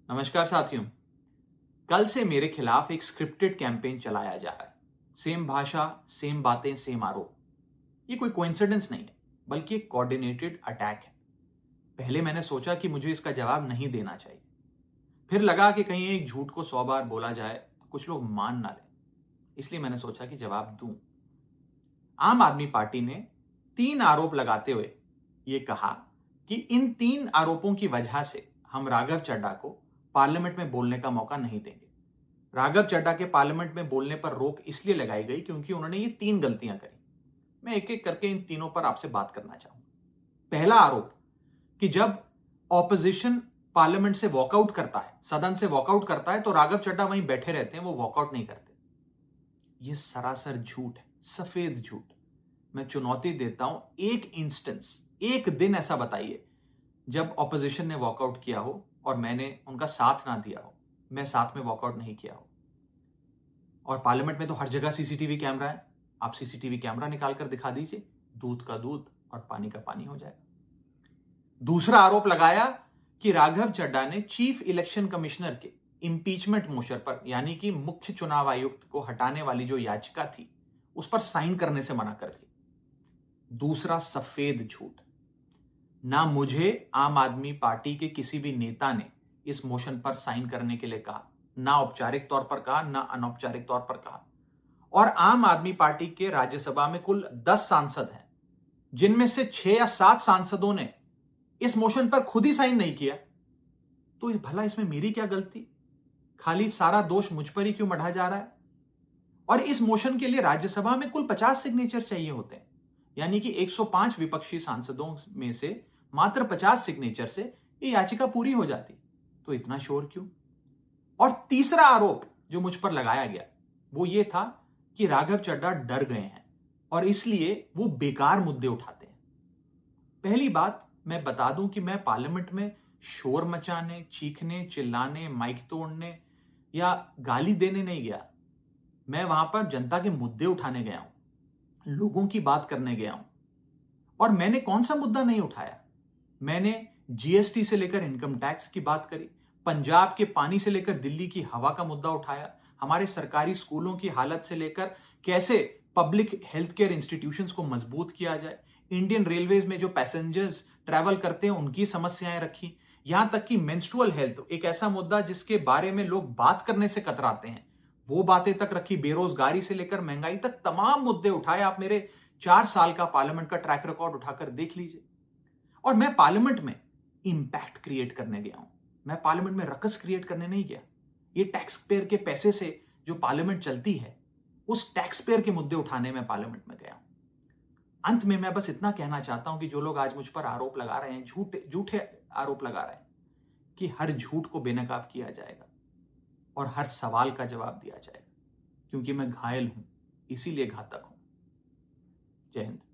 नमस्कार साथियों। कल से मेरे खिलाफ एक स्क्रिप्टेड कैंपेन चलाया जा रहा है। सेम भाषा, सेम बातें, सेम आरोप। ये कोई कोइंसिडेंस नहीं है, बल्कि एक कोऑर्डिनेटेड अटैक है। पहले मैंने सोचा कि मुझे इसका जवाब नहीं देना चाहिए। फिर लगा कि कहीं एक झूठ को 100 बार बोला जाए तो कुछ लोग मान ना लें। इसलिए मैंने सोचा कि जवाब दूं। आम आदमी पार्टी ने 3 आरोप लगाते हुए ये कहा कि इन 3 आरोपों की वजह से हम राघव चड्ढा को पार्लियामेंट में बोलने का मौका नहीं देंगे। राघव चड्ढा के पार्लियामेंट में बोलने पर रोक इसलिए लगाई गई क्योंकि उन्होंने ये 3 गलतियां करी। मैं एक एक करके इन तीनों पर आपसे बात करना चाहूंगा। पहला आरोप कि जब ऑपोजिशन पार्लियामेंट से वॉकआउट करता है, सदन से वॉकआउट करता है, तो राघव चड्ढा वहीं बैठे रहते हैं, वो वॉकआउट नहीं करते। ये सरासर झूठ है, सफेद झूठ। मैं चुनौती देता हूं, एक इंस्टेंस, एक दिन ऐसा बताइए जब ऑपोजिशन ने वॉकआउट किया हो और मैंने उनका साथ ना दिया हो, मैं साथ में वॉकआउट नहीं किया हो। और पार्लियामेंट में तो हर जगह सीसीटीवी कैमरा है। आप सीसीटीवी कैमरा निकाल कर दिखा दीजिए, दूध का दूध और पानी का पानी हो जाएगा। दूसरा आरोप लगाया कि राघव चड्ढा ने चीफ इलेक्शन कमिश्नर के इंपीचमेंट मोशन पर, यानी कि मुख्य चुनाव आयुक्त को हटाने वाली जो याचिका थी, उस पर साइन करने से मना कर दिया। दूसरा सफेद झूठ। ना मुझे आम आदमी पार्टी के किसी भी नेता ने इस मोशन पर साइन करने के लिए कहा, ना औपचारिक तौर पर कहा, ना अनौपचारिक तौर पर कहा। और आम आदमी पार्टी के राज्यसभा में कुल 10 सांसद हैं, जिनमें से 6 या 7 सांसदों ने इस मोशन पर खुद ही साइन नहीं किया। तो भला इसमें मेरी क्या गलती? खाली सारा दोष मुझ पर ही क्यों मढ़ा जा रहा है? और इस मोशन के लिए राज्यसभा में कुल 50 सिग्नेचर चाहिए होते हैं, यानी कि 105 विपक्षी सांसदों में से मात्र 50 सिग्नेचर से ये याचिका पूरी हो जाती। तो इतना शोर क्यों? और तीसरा आरोप जो मुझ पर लगाया गया वो ये था कि राघव चड्ढा डर गए हैं और इसलिए वो बेकार मुद्दे उठाते हैं। पहली बात मैं बता दूं कि मैं पार्लियामेंट में शोर मचाने, चीखने, चिल्लाने, माइक तोड़ने या गाली देने नहीं गया। मैं वहां पर जनता के मुद्दे उठाने गया हूं, लोगों की बात करने गया हूं। और मैंने कौन सा मुद्दा नहीं उठाया? मैंने जीएसटी से लेकर इनकम टैक्स की बात करी, पंजाब के पानी से लेकर दिल्ली की हवा का मुद्दा उठाया, हमारे सरकारी स्कूलों की हालत से लेकर कैसे पब्लिक हेल्थ केयर इंस्टीट्यूशंस को मजबूत किया जाए, इंडियन रेलवेज में जो पैसेंजर्स ट्रैवल करते हैं उनकी समस्याएं रखी, यहां तक कि मेंस्ट्रुअल हेल्थ, एक ऐसा मुद्दा जिसके बारे में लोग बात करने से कतराते हैं, वो बातें तक रखी। बेरोजगारी से लेकर महंगाई तक तमाम मुद्दे उठाए। आप मेरे 4 साल का पार्लियामेंट का ट्रैक रिकॉर्ड उठाकर देख लीजिए। और मैं पार्लियामेंट में इंपैक्ट क्रिएट करने गया हूं, मैं पार्लियामेंट में रकस क्रिएट करने नहीं गया। ये टैक्स पेयर के पैसे से जो पार्लियामेंट चलती है, उस टैक्स पेयर के मुद्दे उठाने में पार्लियामेंट में गया हूं। अंत में मैं बस इतना कहना चाहता हूं कि जो लोग आज मुझ पर आरोप लगा रहे हैं, झूठे झूठे आरोप लगा रहे हैं, कि हर झूठ को बेनकाब किया जाएगा और हर सवाल का जवाब दिया जाएगा, क्योंकि मैं घायल हूं, इसीलिए घातक हूं। जय हिंद।